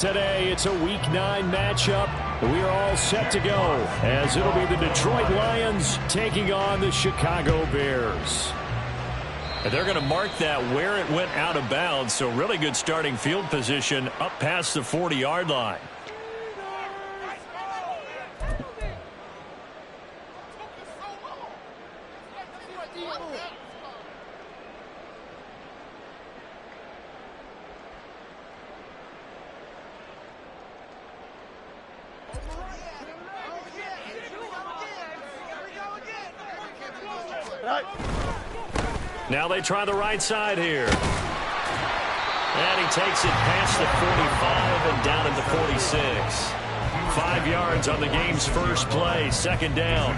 Today, it's a Week 9 matchup. We are all set to go as it'll be the Detroit Lions taking on the Chicago Bears. And they're going to mark that where it went out of bounds, so really good starting field position up past the 40-yard line. Now they try the right side here. And he takes it past the 45 and down at the 46. 5 yards on the game's first play, second down.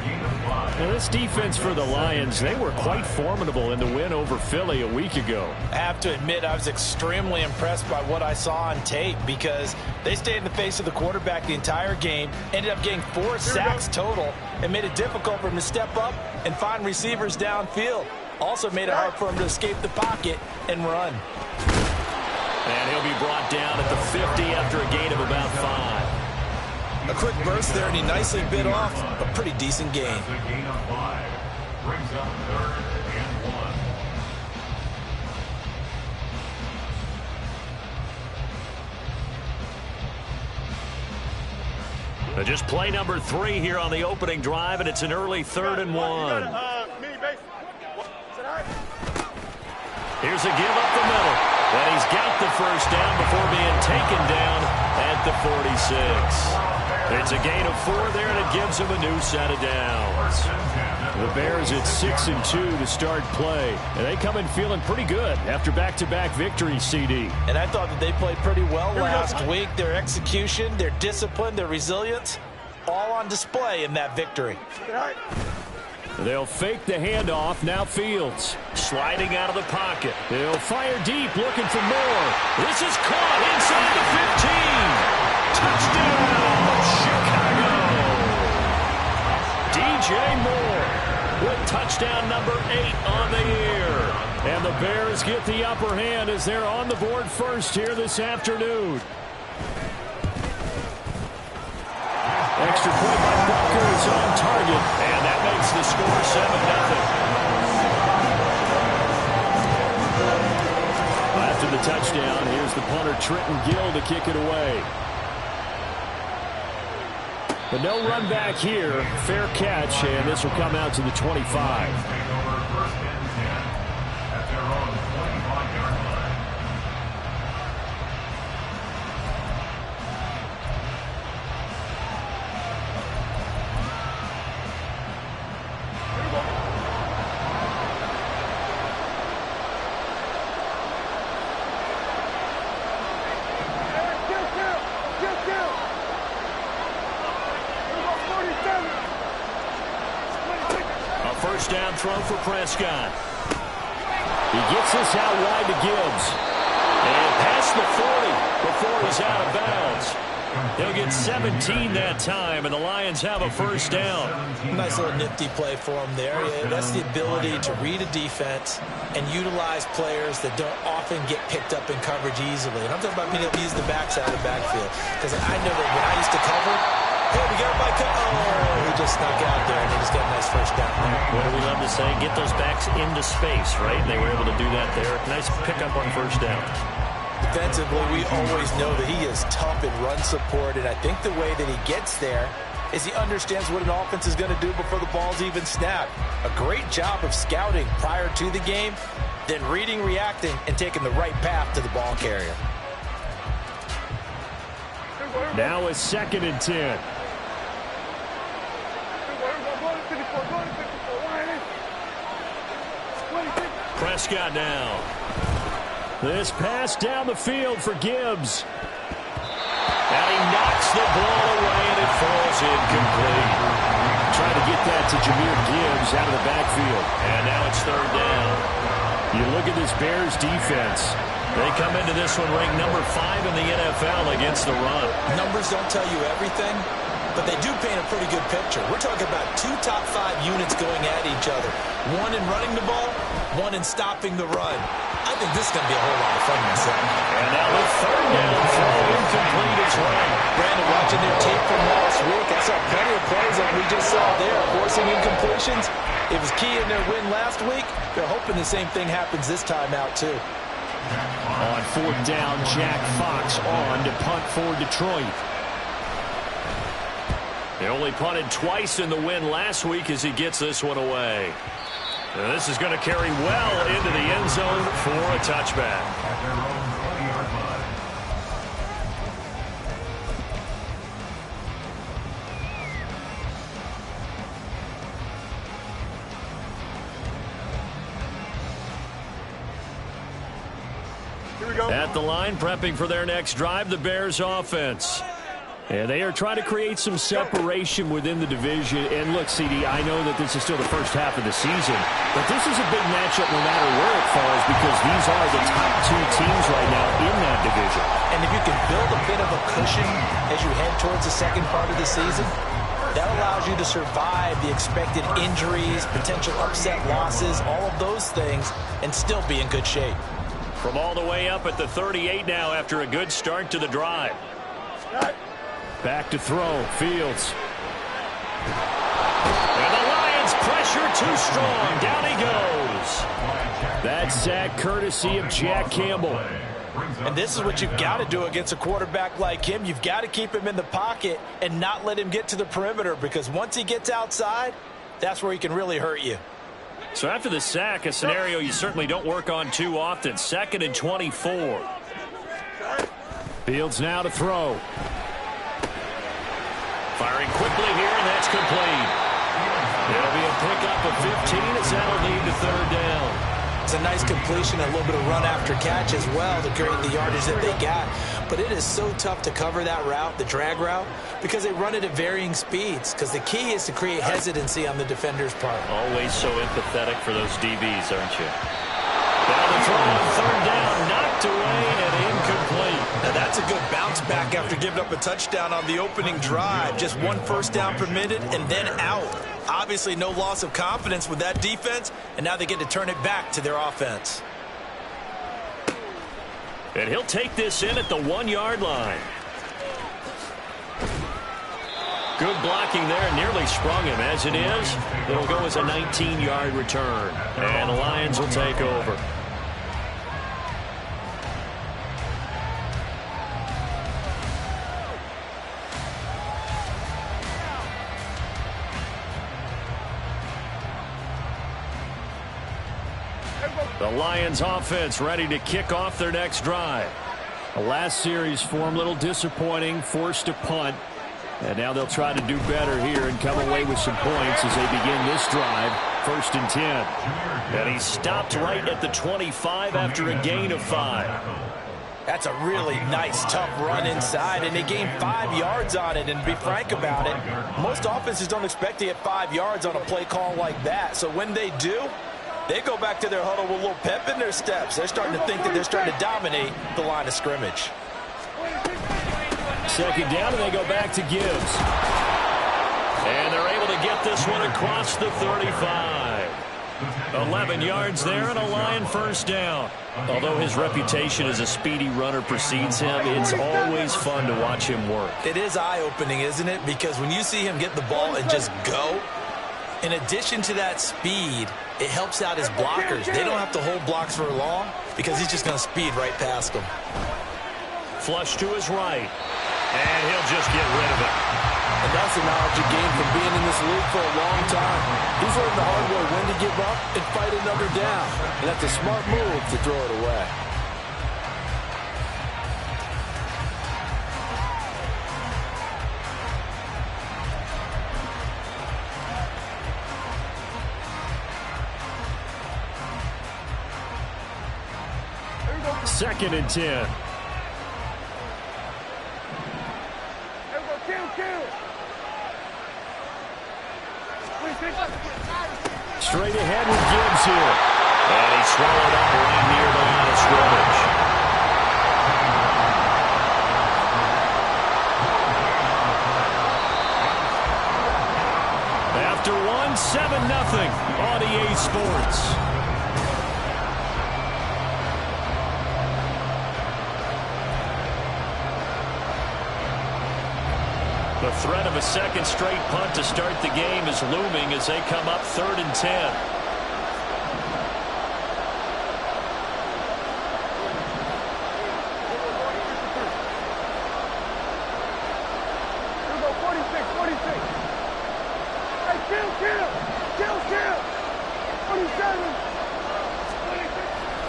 Now this defense for the Lions, they were quite formidable in the win over Philly a week ago. I have to admit, I was extremely impressed by what I saw on tape because they stayed in the face of the quarterback the entire game, ended up getting 4 sacks total, and made it difficult for him to step up and find receivers downfield. Also made it hard for him to escape the pocket and run. And he'll be brought down at the 50 after a gain of about 5. A quick burst there, and he nicely bit off a pretty decent gain. Gain of 5 brings up 3rd and 1. Just play number 3 here on the opening drive, and it's an early 3rd and 1. Here's a give up the middle. And he's got the first down before being taken down at the 46. It's a gain of 4 there, and it gives him a new set of downs. The Bears at 6-2 to start play. And they come in feeling pretty good after back-to-back victories, CD. And I thought that they played pretty well last week. Their execution, their discipline, their resilience, all on display in that victory. They'll fake the handoff. Now Fields Sliding out of the pocket. They'll fire deep, looking for more. This is caught inside the 15. Touchdown, Chicago. DJ Moore with touchdown number 8 on the year. And the Bears get the upper hand as they're on the board first here this afternoon. Extra point by Butker is on target, and that makes the score 7-0. After the touchdown, here's the punter Trenton Gill to kick it away. But no run back here. Fair catch, and this will come out to the 25. First down throw for Prescott. He gets this out wide to Gibbs. And past the 40 before he's out of bounds. He'll get 17 that time, and the Lions have a first down. Nice little nifty play for him there. Yeah, that's the ability to read a defense and utilize players that don't often get picked up in coverage easily. And I'm talking about being able to use the backside of the backfield. Because I know that when I used to cover, hey, we got my oh, he just snuck out there, and he just got a nice first down there. What do we love to say? Get those backs into space, right? They were able to do that there. Nice pickup on first down. Defensively, we always know that he is tough in run support, and I think the way that he gets there is he understands what an offense is going to do before the ball's even snapped. A great job of scouting prior to the game, then reading, reacting, and taking the right path to the ball carrier. Now it's 2nd and 10. Prescott now. This pass down the field for Gibbs. And he knocks the ball away, and it falls incomplete. Trying to get that to Jahmyr Gibbs out of the backfield. And now it's 3rd down. You look at this Bears defense. They come into this one ranked number 5 in the NFL against the run. Numbers don't tell you everything, but they do paint a pretty good picture. We're talking about 2 top 5 units going at each other. One in running the ball, one in stopping the run. I think this is going to be a whole lot of fun myself. And now the third down throw incomplete as well. Brandon, watching their tape from last week, I saw plenty of plays like we just saw there, forcing incompletions. It was key in their win last week. They're hoping the same thing happens this time out, too. On fourth down, Jack Fox on to punt for Detroit. They only punted twice in the win last week as he gets this one away. And this is going to carry well into the end zone for a touchback. At the line, prepping for their next drive, the Bears offense. And they are trying to create some separation within the division. And look, CD, I know that this is still the first half of the season, but this is a big matchup no matter where it falls because these are the top two teams right now in that division. And if you can build a bit of a cushion as you head towards the second part of the season, that allows you to survive the expected injuries, potential upset losses, all of those things, and still be in good shape. From all the way up at the 38 now after a good start to the drive. Back to throw, Fields. And the Lions pressure too strong. Down he goes. That sack courtesy of Jack Campbell. And this is what you've got to do against a quarterback like him. You've got to keep him in the pocket and not let him get to the perimeter because once he gets outside, that's where he can really hurt you. So after the sack, a scenario you certainly don't work on too often. 2nd and 24. Fields now to throw. Firing quickly here, and that's complete. It'll be a pickup of 15 as that'll lead to third down. It's a nice completion, a little bit of run after catch as well to create the yardage that they got. But it is so tough to cover that route, the drag route, because they run it at varying speeds. Because the key is to create hesitancy on the defender's part. Always so empathetic for those DBs, aren't you? Down the throw on third down, knocked away and incomplete. Now that's a good bounce back after giving up a touchdown on the opening drive. Just one first down permitted and then out. Obviously no loss of confidence with that defense, and now they get to turn it back to their offense. And he'll take this in at the 1-yard line. Good blocking there, nearly sprung him. As it is, it'll go as a 19-yard return. And the Lions will take over. The Lions offense ready to kick off their next drive. The last series for them, a little disappointing, forced to punt. And now they'll try to do better here and come away with some points as they begin this drive. 1st and 10. And he stopped right at the 25 after a gain of 5. That's a really nice, tough run inside, and they gained 5 yards on it. And to be frank about it, most offenses don't expect to get 5 yards on a play call like that. So when they do, they go back to their huddle with a little pep in their steps. They're starting to think that they're starting to dominate the line of scrimmage. 2nd down, and they go back to Gibbs. And they're able to get this one across the 35. 11 yards there and a Lion first down. Although his reputation as a speedy runner precedes him, it's always fun to watch him work. It is eye-opening, isn't it? Because when you see him get the ball and just go, in addition to that speed, it helps out his blockers. They don't have to hold blocks for long because he's just going to speed right past them. Flush to his right. And he'll just get rid of it. And that's the knowledge you gain from being in this league for a long time. He's learned the hard way when to give up and fight another down. And that's a smart move to throw it away. Second and 10. Straight ahead with Gibbs here. And he swallowed up right near the line of scrimmage. After one, 7-0 on EA Sports. The threat of a second straight punt to start the game is looming as they come up 3rd and 10.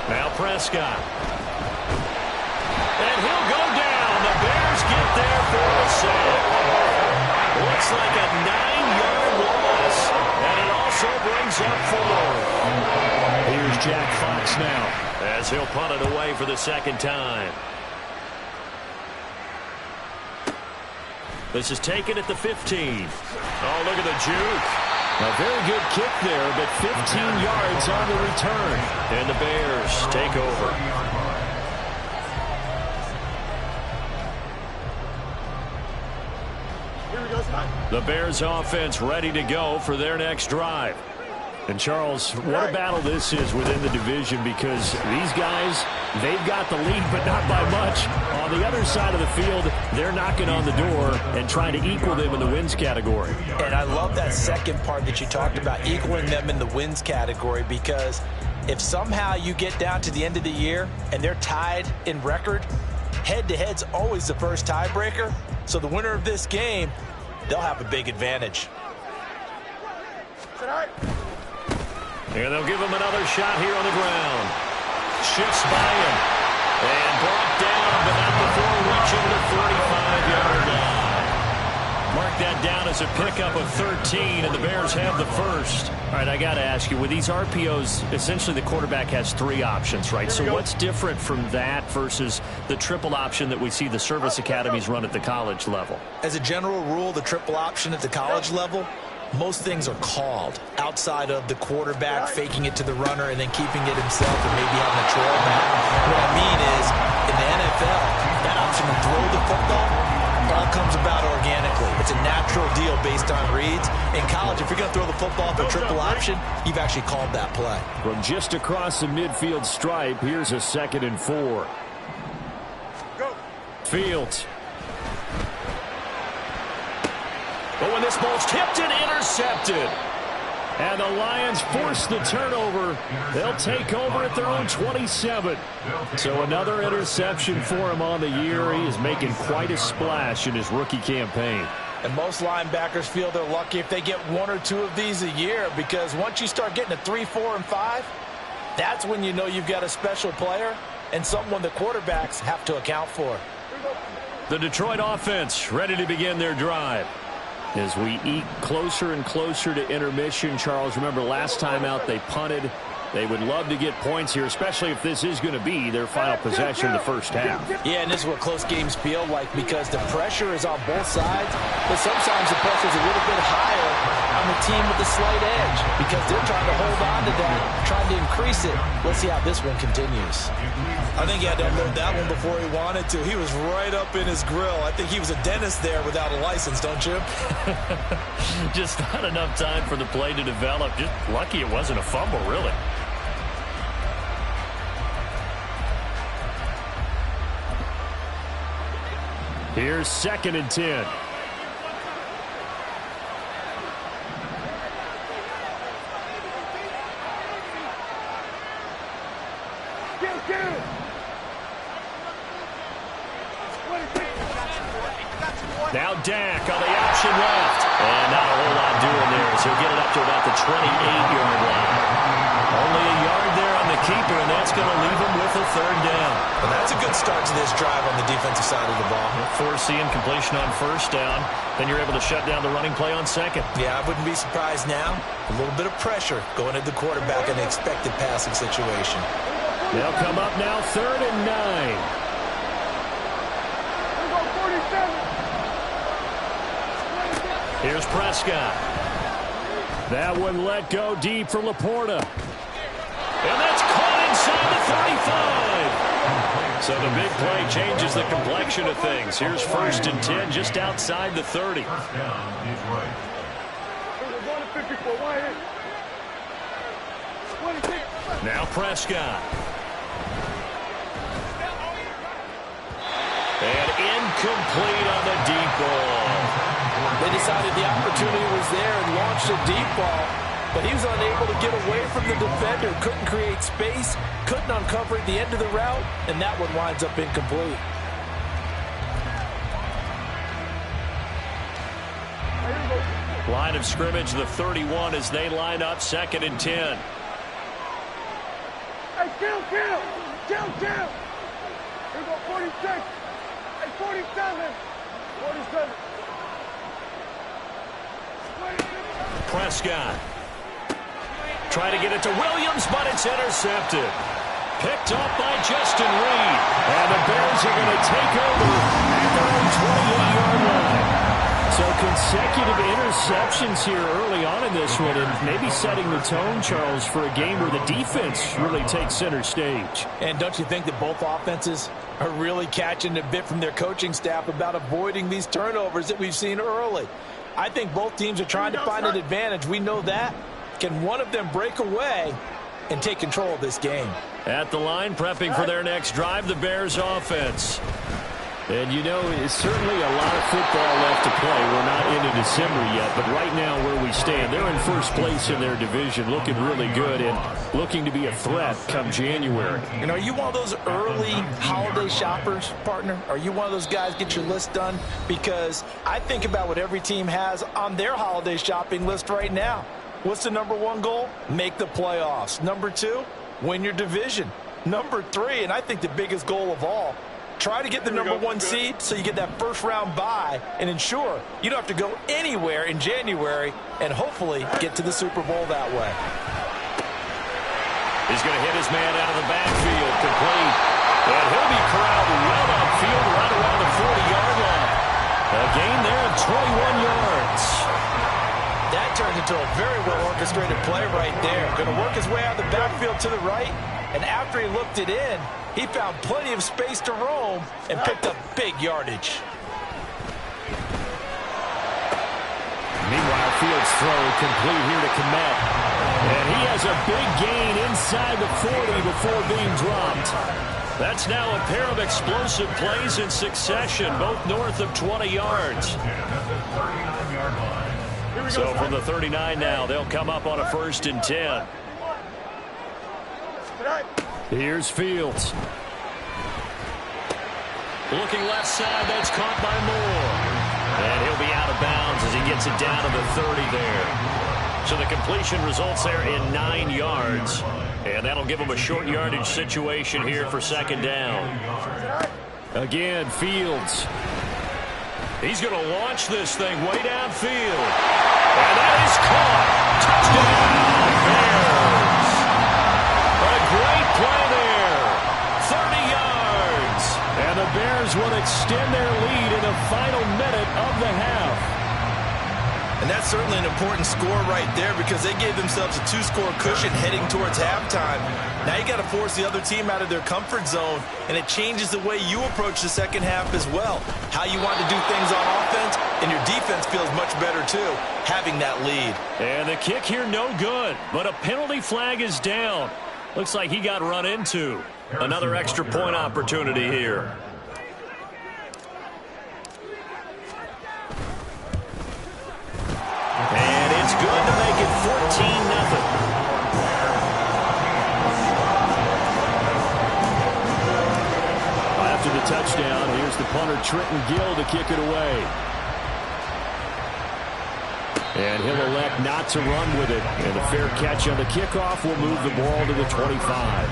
Now Prescott. And he'll go down. The Bears get there for a sack. Looks like a 9-yard loss. And it also brings up 4. Here's Jack Fox now, as he'll punt it away for the second time. This is taken at the 15. Oh, look at the juke. A very good kick there, but 15 yards on the return. And the Bears take over. The Bears offense ready to go for their next drive. And Charles, what a battle this is within the division, because these guys, they've got the lead, but not by much. On the other side of the field, they're knocking on the door and trying to equal them in the wins category. And I love that second part that you talked about, equaling them in the wins category, because if somehow you get down to the end of the year and they're tied in record, head-to-head's always the first tiebreaker. So the winner of this game, they'll have a big advantage. And they'll give him another shot here on the ground. Shifts by him. And brought down, but not before reaching the 45-yard line. Mark that down as a pickup of 13, and the Bears have the first. All right, I got to ask you, with these RPOs, essentially the quarterback has 3 options, right? So what's different from that versus the triple option that we see the service academies run at the college level? As a general rule, the triple option at the college level, most things are called outside of the quarterback faking it to the runner and then keeping it himself and maybe having a trail back. What I mean is, in the NFL, that option to throw the football all comes about organically. It's a natural deal based on reads. In college, if you're going to throw the football for triple option, you've actually called that play. From just across the midfield stripe, here's a 2nd and 4. Go. Fields. But when this ball's tipped and intercepted. And the Lions force the turnover. They'll take over at their own 27. So another interception for him on the year. He is making quite a splash in his rookie campaign. And most linebackers feel they're lucky if they get 1 or 2 of these a year, because once you start getting to 3, 4, and 5, that's when you know you've got a special player and someone the quarterbacks have to account for. The Detroit offense ready to begin their drive. As we eke closer and closer to intermission, Charles, remember last time out they punted. They would love to get points here, especially if this is going to be their final possession in the first half. Yeah, and this is what close games feel like, because the pressure is on both sides, but sometimes the pressure is a little bit higher on the team with the slight edge, because they're trying to hold on to that, trying to increase it. Let's see how this one continues. I think he had to unload that one before he wanted to. He was right up in his grill. I think he was a dentist there without a license, don't you? Just not enough time for the play to develop. Just lucky it wasn't a fumble, really. Here's 2nd and 10. Now Dak on the option left. And not a whole lot doing there, so he'll get it up to about the 28-yard line. Only a yard there on the keeper, and that's going to leave him with a 3rd down. Well, that's a good start to this drive on the defensive side of the ball. Forcing completion on 1st down. Then you're able to shut down the running play on 2nd. Yeah, I wouldn't be surprised now. A little bit of pressure going at the quarterback in an expected passing situation. They'll come up now 3rd and 9. Here's Prescott. That one let go deep for Laporta. And that's caught inside the 35. So the big play changes the complexion of things. Here's 1st and 10 just outside the 30. Now Prescott. And incomplete on the deep ball. decided the opportunity was there and launched a deep ball, but he was unable to get away from the defender, couldn't create space, couldn't uncover at the end of the route, and that one winds up incomplete. Line of scrimmage, the 31 as they line up, 2nd and 10. Hey, kill! Here we go, 46. Hey, 47. 47. Prescott. Try to get it to Williams, but it's intercepted. Picked up by Justin Reed. And the Bears are going to take over at their own 28-yard line. So consecutive interceptions here early on in this one, and maybe setting the tone, Charles, for a game where the defense really takes center stage. And don't you think that both offenses are really catching a bit from their coaching staff about avoiding these turnovers that we've seen early? I think both teams are trying to find an advantage. We know that. Can one of them break away and take control of this game? At the line, prepping for their next drive, the Bears offense. And, you know, it's certainly a lot of football left to play. We're not into December yet, but right now where we stand, they're in first place in their division, looking really good and looking to be a threat come January. And are you one of those early holiday shoppers, partner? Are you one of those guys get your list done? Because I think about what every team has on their holiday shopping list right now. What's the number one goal? Make the playoffs. Number two, win your division. Number three, and I think the biggest goal of all, try to get the number one seed so you get that first round bye and ensure you don't have to go anywhere in January and hopefully get to the Super Bowl that way. He's going to hit his man out of the backfield, complete. And he'll be corralled well upfield right around the 40-yard line. A gain there of 21 yards. That turned into a very well-orchestrated play right there. Going to work his way out of the backfield to the right, and after he looked it in, he found plenty of space to roam and picked up big yardage. Meanwhile, Fields' throw complete here to Kmet. And he has a big gain inside the 40 before being dropped. That's now a pair of explosive plays in succession, both north of 20 yards. So from the 39 now, they'll come up on a 1st and 10. Here's Fields. Looking left side, that's caught by Moore. And he'll be out of bounds as he gets it down to the 30 there. So the completion results there in 9 yards. And that'll give him a short yardage situation here for 2nd down. Again, Fields. He's going to launch this thing way downfield. And that is caught. Touchdown, Bears. A great play there. 30 yards. And the Bears will extend their lead in the final minute of the half. And that's certainly an important score right there because they gave themselves a 2-score cushion heading towards halftime. Now you got to force the other team out of their comfort zone, and it changes the way you approach the second half as well. How you want to do things on offense, and your defense feels much better too, having that lead. And the kick here no good, but a penalty flag is down. Looks like he got run into. Another extra point opportunity here. And it's good to make it 14-0. After the touchdown, here's the punter Trenton Gill to kick it away. And he'll elect not to run with it. And a fair catch on the kickoff will move the ball to the 25.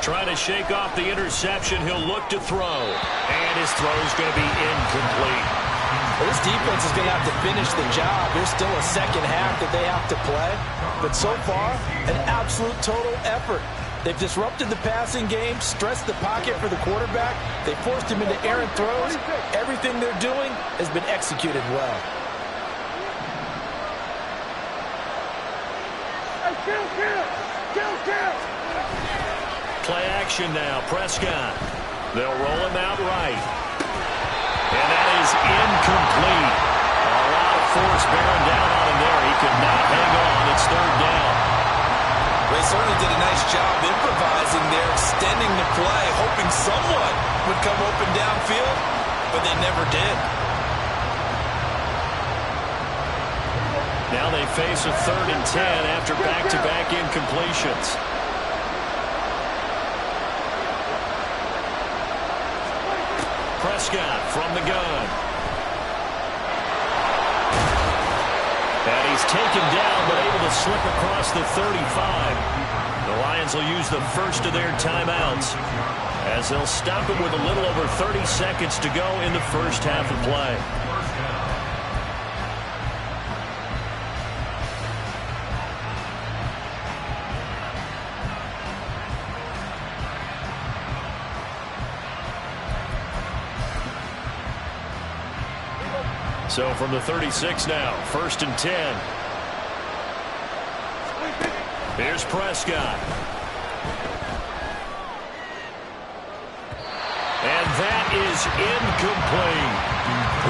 Trying to shake off the interception, he'll look to throw. And his throw is going to be incomplete. Well, this defense is going to have to finish the job. There's still a second half that they have to play. But so far, an absolute total effort. They've disrupted the passing game, stressed the pocket for the quarterback. They forced him into errant throws. Everything they're doing has been executed well. Play action now. Prescott. They'll roll him out right. And that is incomplete. A lot of force bearing down on him there. He could not hang on. It's third down. They certainly did a nice job improvising there, extending the play, hoping someone would come open downfield, but they never did. Now they face a 3rd and 10 after back-to-back incompletions. Prescott from the gun. And he's taken down, but able to slip across the 35. The Lions will use the first of their timeouts, as they'll stop him with a little over 30 seconds to go in the first half of play. So from the 36 now, 1st and 10. Here's Prescott. And that is incomplete.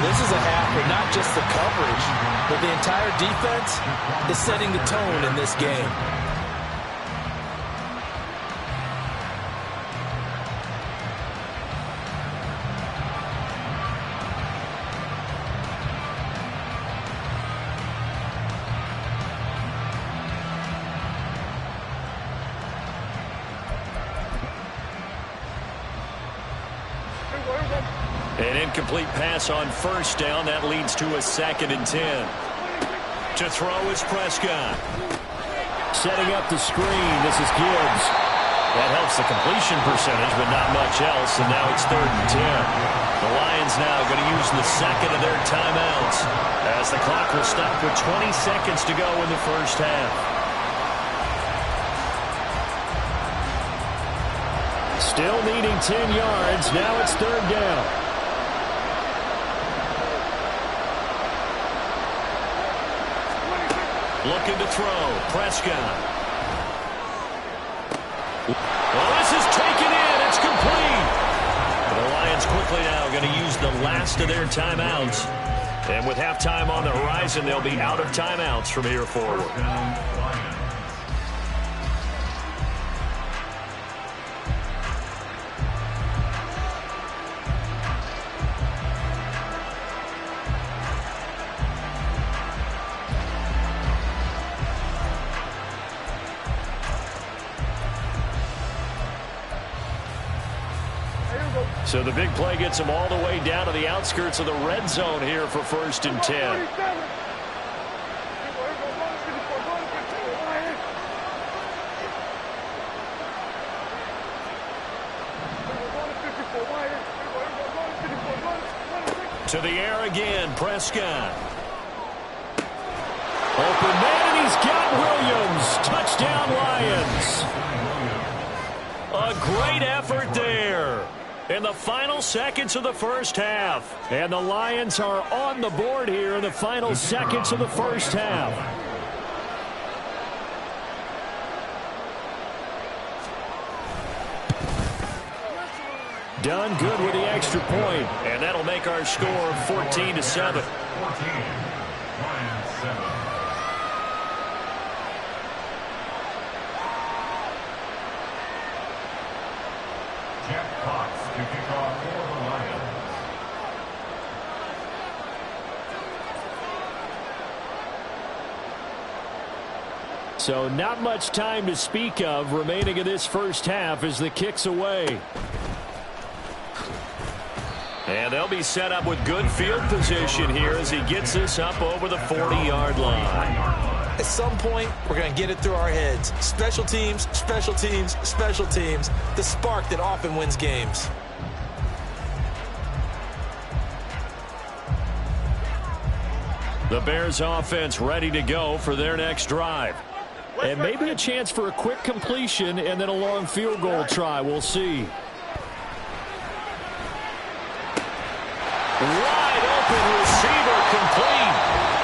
This is a half where not just the coverage, but the entire defense is setting the tone in this game. An incomplete pass on 1st down. That leads to a 2nd and 10. To throw is Prescott. Setting up the screen. This is Gibbs. That helps the completion percentage, but not much else. And now it's 3rd and 10. The Lions now going to use the 2nd of their timeouts, as the clock will stop with 20 seconds to go in the first half. Still needing 10 yards. Now it's 3rd down. Looking to throw. Prescott. Well, this is taken in. It's complete. The Lions quickly now going to use the last of their timeouts. And with halftime on the horizon, they'll be out of timeouts from here forward. So the big play gets them all the way down to the outskirts of the red zone here for 1st and 10. To the air again, Prescott. Open man, and he's got Williams. Touchdown, Lions. A great effort there in the final seconds of the first half. And the Lions are on the board here in the final seconds of the first half. Done good with the extra point. And that'll make our score 14-7. So not much time to speak of remaining in this first half as the kick's away. And they'll be set up with good field position here as he gets this up over the 40-yard line. At some point, we're going to get it through our heads. Special teams, special teams, special teams. The spark that often wins games. The Bears offense ready to go for their next drive. And maybe a chance for a quick completion and then a long field goal try. We'll see. Wide open receiver complete.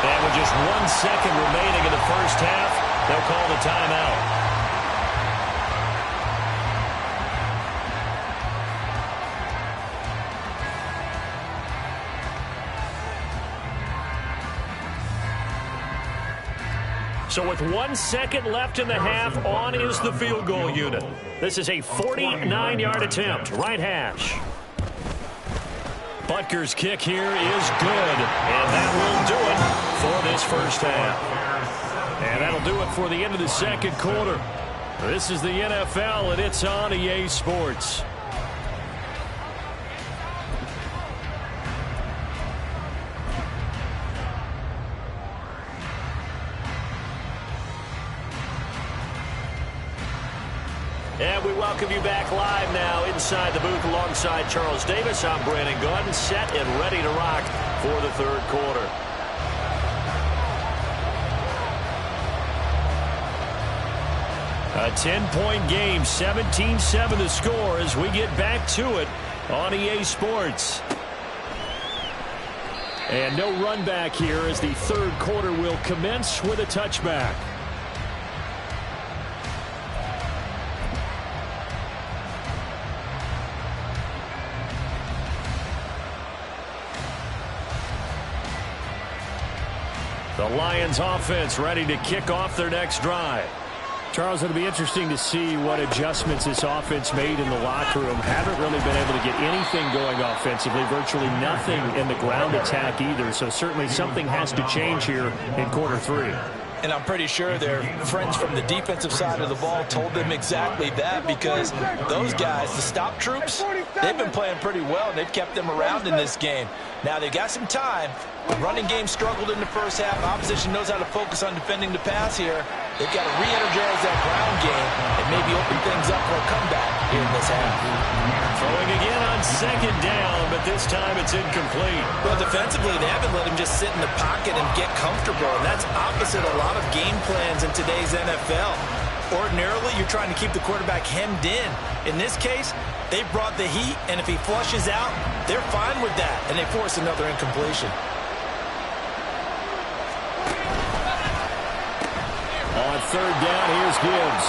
And with just 1 second remaining in the first half, They'll call the timeout. So with 1 second left in the half, on is the field goal unit. This is a 49-yard attempt, right hash. Butker's kick here is good, and that will do it for this first half. And that'll do it for the end of the second quarter. This is the NFL, and it's on EA Sports. And we welcome you back live now inside the booth alongside Charles Davis. I'm Brandon Gaudin, set and ready to rock for the third quarter. A 10-point game, 17-7 the score as we get back to it on EA Sports. And no run back here as the third quarter will commence with a touchback. The Lions offense ready to kick off their next drive. Charles, it'll be interesting to see what adjustments this offense made in the locker room. Haven't really been able to get anything going offensively, virtually nothing in the ground attack either. So certainly something has to change here in quarter three. And I'm pretty sure their friends from the defensive side of the ball told them exactly that, because those guys, the stop troops, they've been playing pretty well, and they've kept them around in this game. Now, they've got some time. The running game struggled in the first half. Opposition knows how to focus on defending the pass here. They've got to re-energize that ground game and maybe open things up for a comeback here in this half. Throwing again on second down, but this time it's incomplete. Well, defensively, they haven't let him just sit in the pocket and get comfortable, and that's opposite a lot of game plans in today's NFL. Ordinarily, you're trying to keep the quarterback hemmed in. In this case, they brought the heat, and if he flushes out, they're fine with that, and they force another incompletion. On third down, here's Gibbs.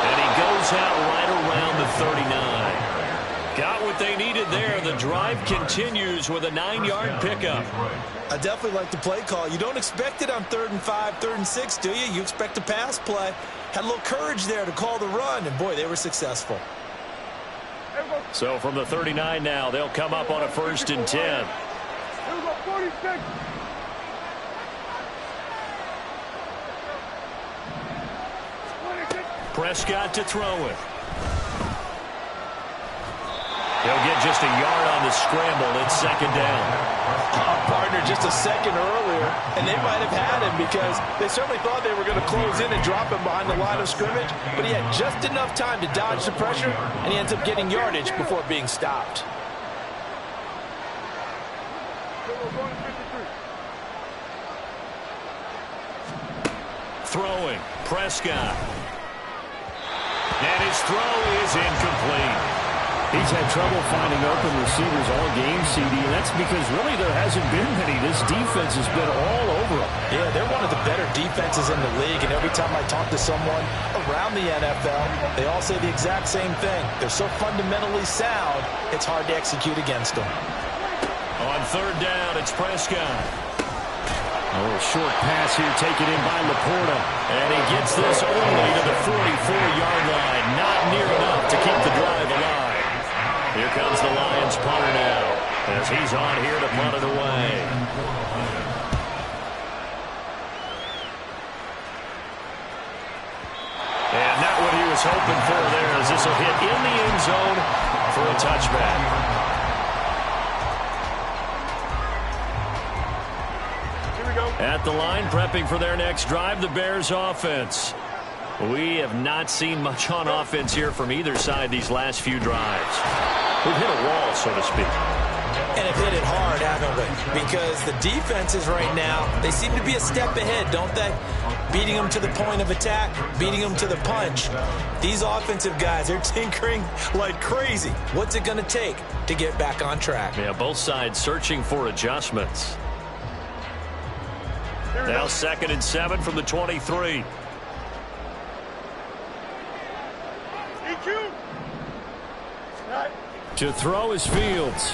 And he goes out right around the 39. Got what they needed there. The drive continues with a 9-yard pickup. I definitely like the play call. You don't expect it on 3rd and 5, 3rd and 6, do you? You expect a pass play. Had a little courage there to call the run, and boy, they were successful. So from the 39 now, they'll come up on a 1st and 10. Here we go, 46. Prescott to throw it. He'll get just a yard on the scramble. It's second down. Partner just a second earlier, and they might have had him because they certainly thought they were going to close in and drop him behind the line of scrimmage, but he had just enough time to dodge the pressure, and he ends up getting yardage before being stopped. Throwing. Prescott. And his throw is incomplete. He's had trouble finding open receivers all game, CD, and that's because really there hasn't been many. This defense has been all over them. Yeah, they're one of the better defenses in the league, and every time I talk to someone around the NFL, they all say the exact same thing. They're so fundamentally sound, it's hard to execute against them. On third down, it's Prescott. A little short pass here taken in by Laporta. And he gets this only to the 44-yard line. Not near enough to keep the drive alive. Here comes the Lions punter now as he's on here to punt it away. And not what he was hoping for there, as this will hit in the end zone for a touchback. At the line, prepping for their next drive, the Bears offense. We have not seen much on offense here from either side these last few drives. We've hit a wall, so to speak. And have hit it hard, haven't we? Because the defenses right now, they seem to be a step ahead, don't they? Beating them to the point of attack, beating them to the punch. These offensive guys are tinkering like crazy. What's it going to take to get back on track? Yeah, both sides searching for adjustments. Now 2nd and 7 from the 23. To throw is Fields.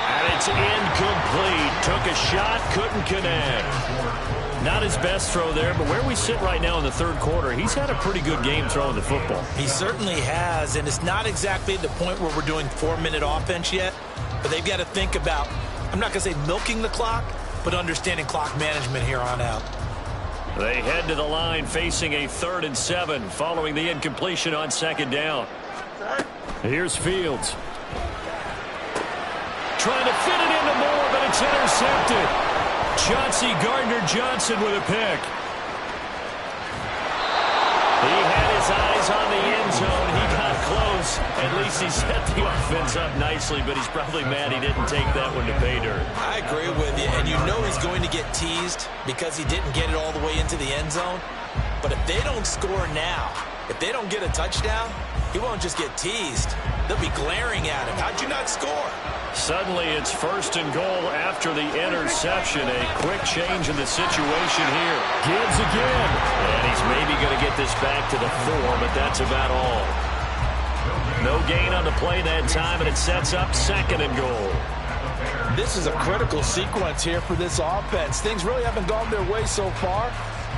And it's incomplete. Took a shot, couldn't connect. Not his best throw there, but where we sit right now in the third quarter, he's had a pretty good game throwing the football. He certainly has, and it's not exactly the point where we're doing 4-minute offense yet, but they've got to think about, I'm not going to say milking the clock, but understanding clock management here on out. They head to the line facing a 3rd and 7 following the incompletion on 2nd down. Here's Fields. Trying to fit it into Moore, but it's intercepted. Chauncey Gardner-Johnson with a pick. He had his eyes on the end zone. He got close. At least he set the offense up nicely, but he's probably mad he didn't take that one to pay dirt. I agree with you, and you know he's going to get teased because he didn't get it all the way into the end zone. But if they don't score now, if they don't get a touchdown, he won't just get teased. They'll be glaring at him. How'd you not score? Suddenly it's 1st and goal after the interception. A quick change in the situation here. Gibbs again. And he's maybe going to get this back to the 4, but that's about all. No gain on the play that time, and it sets up 2nd and goal. This is a critical sequence here for this offense. Things really haven't gone their way so far.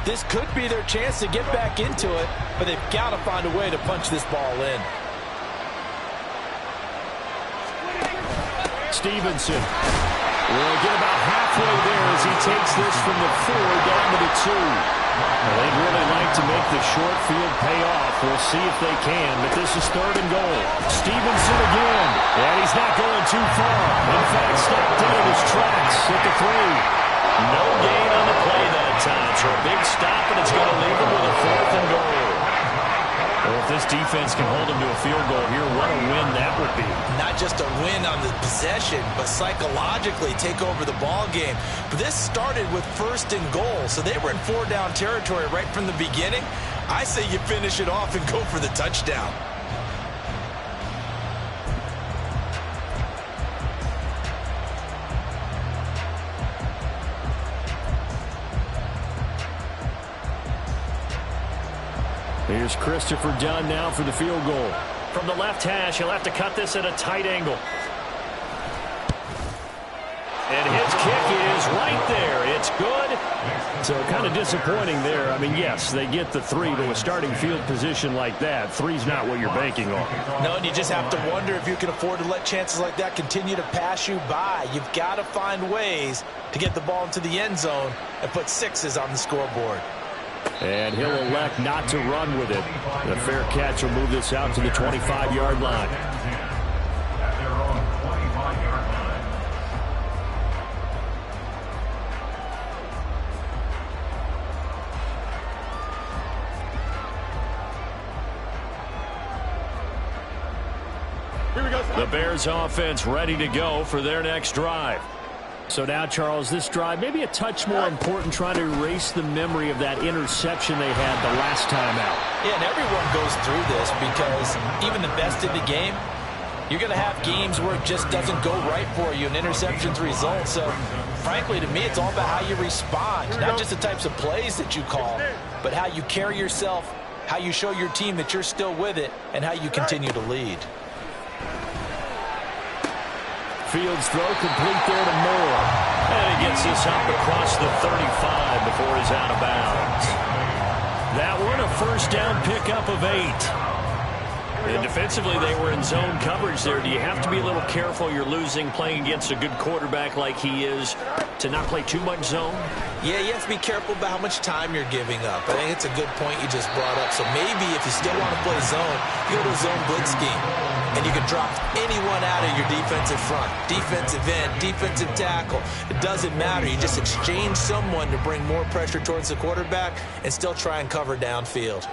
This could be their chance to get back into it, but they've got to find a way to punch this ball in. Stevenson will get about halfway there as he takes this from the 4 down to the 2. Well, they'd really like to make the short field pay off. We'll see if they can, but this is 3rd and goal. Stevenson again, and he's not going too far. In fact, stopped dead in his tracks at the 3. No gain on the play that time, so a big stop, and it's going to leave him with a 4th and goal. Well, if this defense can hold him to a field goal here, what a win that would be. Not just a win on the possession, but psychologically take over the ball game. But this started with 1st and goal, so they were in 4-down territory right from the beginning. I say you finish it off and go for the touchdown. Here's Christopher Dunn now for the field goal. From the left hash, he'll have to cut this at a tight angle. And his kick is right there. It's good. So kind of disappointing there. I mean, yes, they get the 3, but with starting field position like that, 3's not what you're banking on. No, and you just have to wonder if you can afford to let chances like that continue to pass you by. You've got to find ways to get the ball into the end zone and put 6s on the scoreboard. And he'll elect not to run with it. The fair catch will move this out to the 25-yard line. The Bears offense ready to go for their next drive. So now, Charles, this drive maybe a touch more important, trying to erase the memory of that interception they had the last time out. Yeah, and everyone goes through this because even the best in the game, you're going to have games where it just doesn't go right for you and interceptions result. So, frankly, to me, it's all about how you respond, not just the types of plays that you call, but how you carry yourself, how you show your team that you're still with it, and how you continue to lead. Fields throw complete there to Moore. And he gets this up across the 35 before he's out of bounds. That one a 1st down pickup of 8. And defensively, they were in zone coverage there. Do you have to be a little careful? You're losing playing against a good quarterback like he is to not play too much zone? Yeah, you have to be careful about how much time you're giving up. I think it's a good point you just brought up. So maybe if you still want to play zone, you go to a zone blitz scheme. And you can drop anyone out of your defensive front, defensive end, defensive tackle. It doesn't matter. You just exchange someone to bring more pressure towards the quarterback and still try and cover downfield.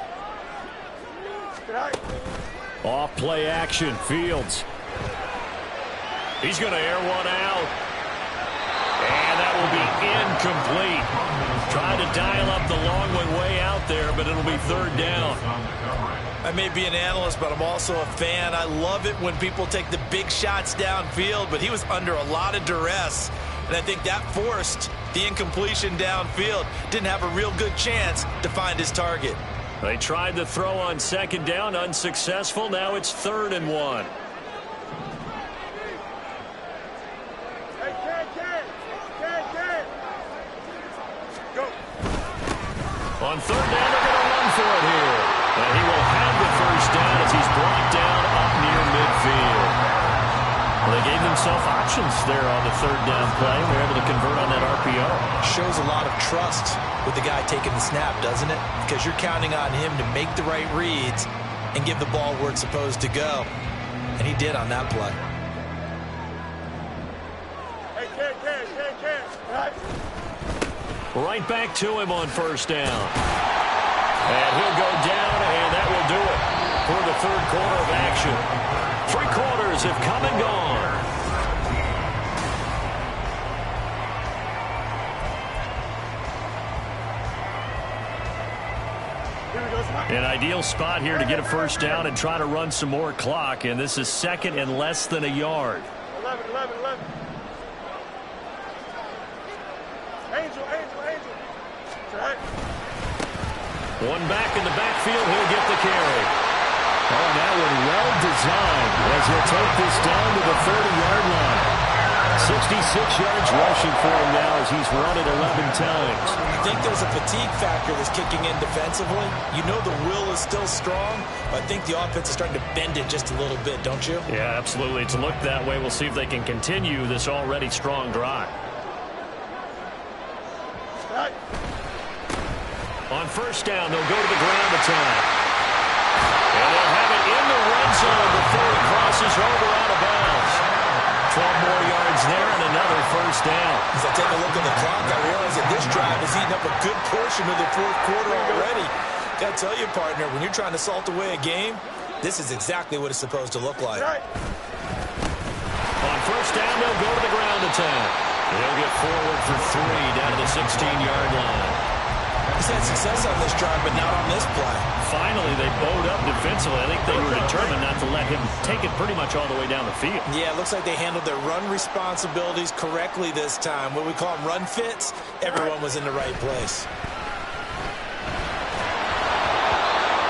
Off play action, Fields. He's going to air one out. And that will be incomplete. Trying to dial up the long one way out there, but it'll be 3rd down. I may be an analyst, but I'm also a fan. I love it when people take the big shots downfield, but he was under a lot of duress. And I think that forced the incompletion downfield. Didn't have a real good chance to find his target. They tried the throw on second down, unsuccessful. Now it's 3rd and 1. On 3rd down, they're going to run for it here. And he will have the first down as he's brought down up near midfield. Well, they gave themselves options there on the 3rd down play. They're able to convert on that RPO. Shows a lot of trust with the guy taking the snap, doesn't it? Because you're counting on him to make the right reads and give the ball where it's supposed to go. And he did on that play. Right back to him on 1st down. And he'll go down, and that will do it for the 3rd quarter of action. 3 quarters have come and gone. An ideal spot here to get a first down and try to run some more clock, and this is 2nd and less than a yard. 11. Angel. One back in the backfield, he'll get the carry. Oh, and that one well designed as he'll take this down to the 30-yard line. 66 yards rushing for him now as he's run it 11 times. I think there's a fatigue factor that's kicking in defensively. You know the will is still strong, but I think the offense is starting to bend it just a little bit, don't you? Yeah, absolutely. It's looked that way. We'll see if they can continue this already strong drive. On 1st down, they'll go to the ground attack. And they'll have it in the red zone before he crosses over out of bounds. 12 more yards there and another first down. As I take a look at the clock, I realize that this drive has eaten up a good portion of the 4th quarter already. Got to tell you, partner, when you're trying to salt away a game, this is exactly what it's supposed to look like. On 1st down, they'll go to the ground attack. They'll get forward for 3 down to the 16-yard line. He's had success on this drive, but not on this play. Finally, they bowed up defensively. I think they were determined not to let him take it pretty much all the way down the field. Yeah, it looks like they handled their run responsibilities correctly this time. What we call them run fits, everyone was in the right place.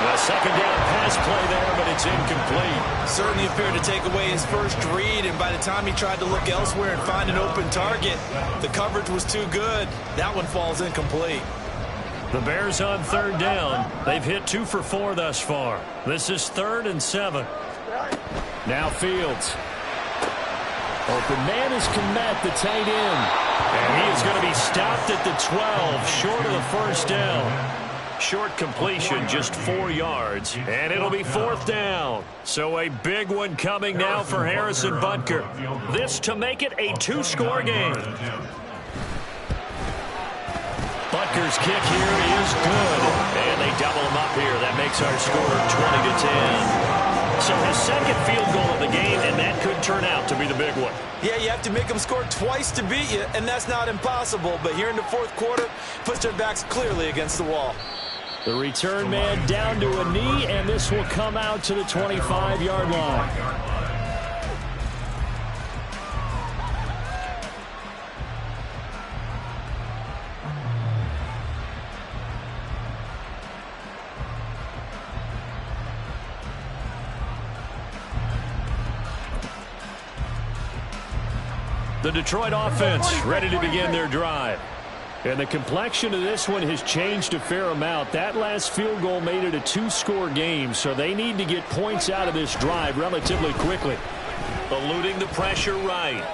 A 2nd down pass play there, but it's incomplete. Certainly appeared to take away his first read, and by the time he tried to look elsewhere and find an open target, the coverage was too good. That one falls incomplete. The Bears on 3rd down. They've hit 2 for 4 thus far. This is 3rd and 7. Now Fields. Open man is Komet, the tight end. And he is going to be stopped at the 12, short of the first down. Short completion, just 4 yards. And it'll be 4th down. So a big one coming now for Harrison Butker. This to make it a 2-score game. Butker's kick here is good. And they double him up here. That makes our score 20-10. So his 2nd field goal of the game, and that could turn out to be the big one. Yeah, you have to make them score twice to beat you, and that's not impossible. But here in the 4th quarter, puts their backs clearly against the wall. The return man down to a knee, and this will come out to the 25-yard line. The Detroit offense ready to begin their drive. And the complexion of this one has changed a fair amount. That last field goal made it a 2-score game, so they need to get points out of this drive relatively quickly. Eluding the pressure right.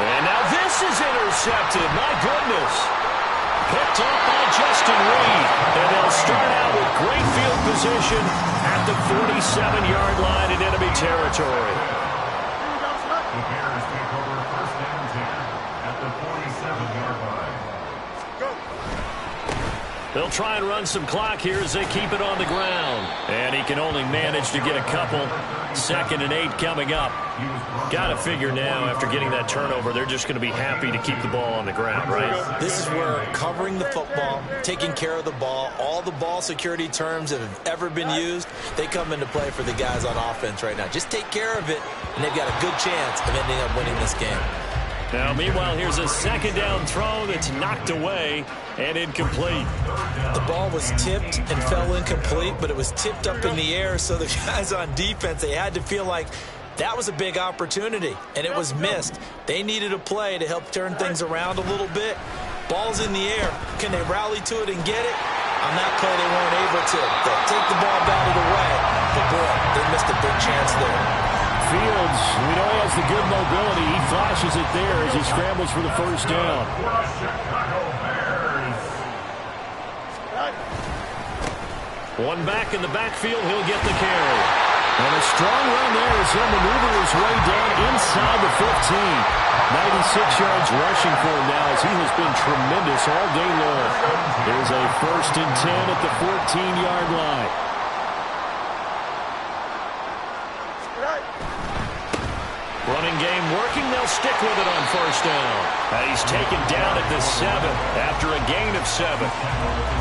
And now this is intercepted. My goodness. Picked up by Justin Reed. And they'll start out with great field position at the 47-yard line in enemy territory. The Bears take over 1st and 10 at the 47-yard line. They'll try and run some clock here as they keep it on the ground. And he can only manage to get a couple. 2nd and 8 coming up. Got to figure now, after getting that turnover, they're just going to be happy to keep the ball on the ground, right? This is where covering the football, taking care of the ball, all the ball security terms that have ever been used, they come into play for the guys on offense right now. Just take care of it, and they've got a good chance of ending up winning this game. Now, meanwhile, here's a second down throw that's knocked away and incomplete. The ball was tipped and fell incomplete, but it was tipped up in the air, so the guys on defense, they had to feel like that was a big opportunity, and it was missed. They needed a play to help turn things around a little bit. Ball's in the air. Can they rally to it and get it? On that play, they weren't able to. They'll take the ball, batted away. But, boy, they missed a big chance there. Fields, we know he has the good mobility. He flashes it there as he scrambles for the first down. One back in the backfield, he'll get the carry. And a strong run there as he'll maneuver his way down inside the 15. 96 yards rushing for him now as he has been tremendous all day long. There's a 1st and 10 at the 14-yard line. Running game working. They'll stick with it on first down. And he's taken down at the 7 after a gain of 7.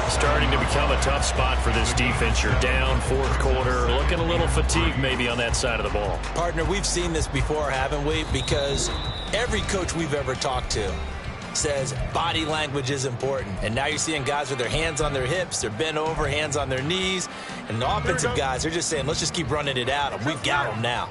Starting to become a tough spot for this defense. You're down 4th quarter. Looking a little fatigued maybe on that side of the ball. Partner, we've seen this before, haven't we? Because every coach we've ever talked to says body language is important. And now you're seeing guys with their hands on their hips, they're bent over, hands on their knees. And the offensive guys, they're just saying, let's just keep running it at them. We've got them now.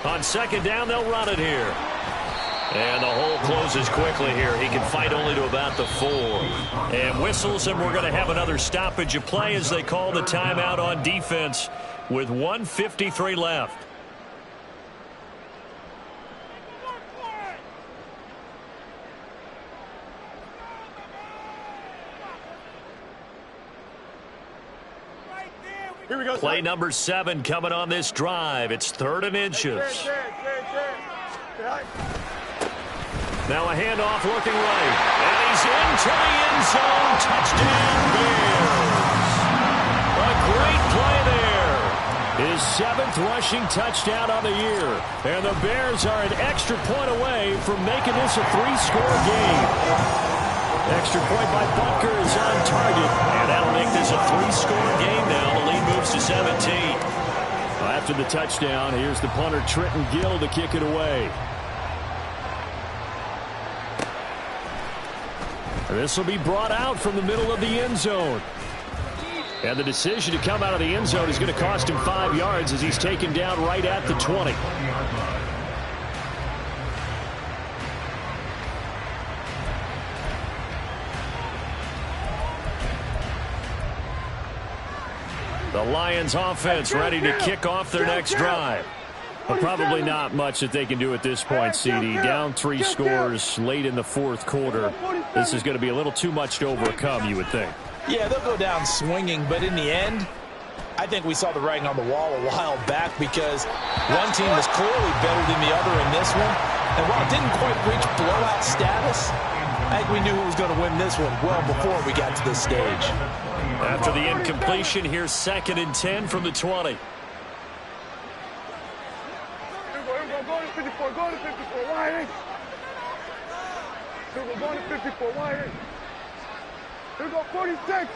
On second down, they'll run it here. And the hole closes quickly here. He can fight only to about the 4. And whistles, and we're going to have another stoppage of play as they call the timeout on defense with 1:53 left. Here we go. Play number 7 coming on this drive. It's 3rd and inches. Now a handoff looking right. And he's into the end zone. Touchdown, Bears. A great play there. His 7th rushing touchdown on the year. And the Bears are an extra point away from making this a 3-score game. Extra point by Butker is on target. And that'll make this a 3-score game now. The lead moves to 17. After the touchdown, here's the punter Trenton Gill to kick it away. This will be brought out from the middle of the end zone. And the decision to come out of the end zone is going to cost him 5 yards as he's taken down right at the 20. The Lions offense ready to kick off their next drive. But probably not much that they can do at this point, CD. Down 3 scores late in the 4th quarter. This is going to be a little too much to overcome, you would think. Yeah, they'll go down swinging, but in the end, I think we saw the writing on the wall a while back because one team was clearly better than the other in this one. And while it didn't quite reach blowout status, I think we knew who was going to win this one well before we got to this stage. After the incompletion, here's 2nd and 10 from the 20. Here we go. Go to 54. Go to 54. Wide. Here we go. Go to 54. Wide. Here we go. 46.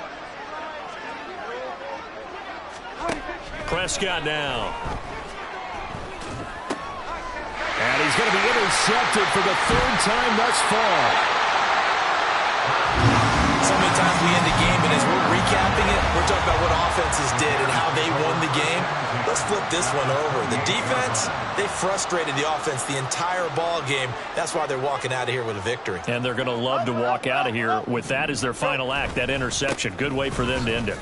Prescott now. And he's going to be intercepted for the 3rd time thus far. So many times we end the game, and as we're recapping it, we're talking about what offenses did and how they won the game. Let's flip this one over. The defense, they frustrated the offense the entire ball game. That's why they're walking out of here with a victory. And they're going to love to walk out of here with that as their final act, that interception. Good way for them to end it.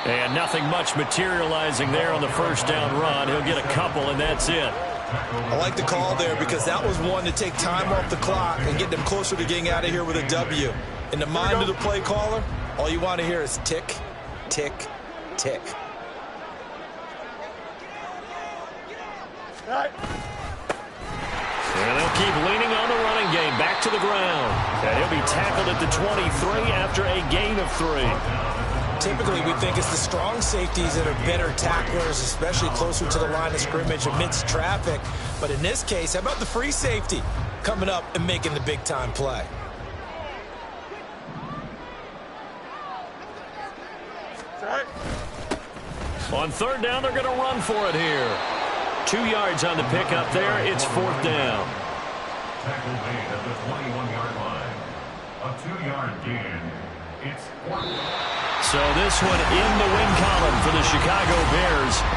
And nothing much materializing there on the first down run. He'll get a couple, and that's it. I like the call there because that was one to take time off the clock and get them closer to getting out of here with a W. In the mind of the play caller, all you want to hear is tick, tick, tick. And they'll keep leaning on the running game. Back to the ground. And he'll be tackled at the 23 after a gain of 3. Typically, we think it's the strong safeties that are better tacklers, especially closer to the line of scrimmage amidst traffic. But in this case, how about the free safety coming up and making the big-time play? On third down, they're going to run for it here. 2 yards on the pickup there. It's fourth down. Tackle made at the 21-yard line. A 2-yard gain. It's fourth. So this one in the win column for the Chicago Bears.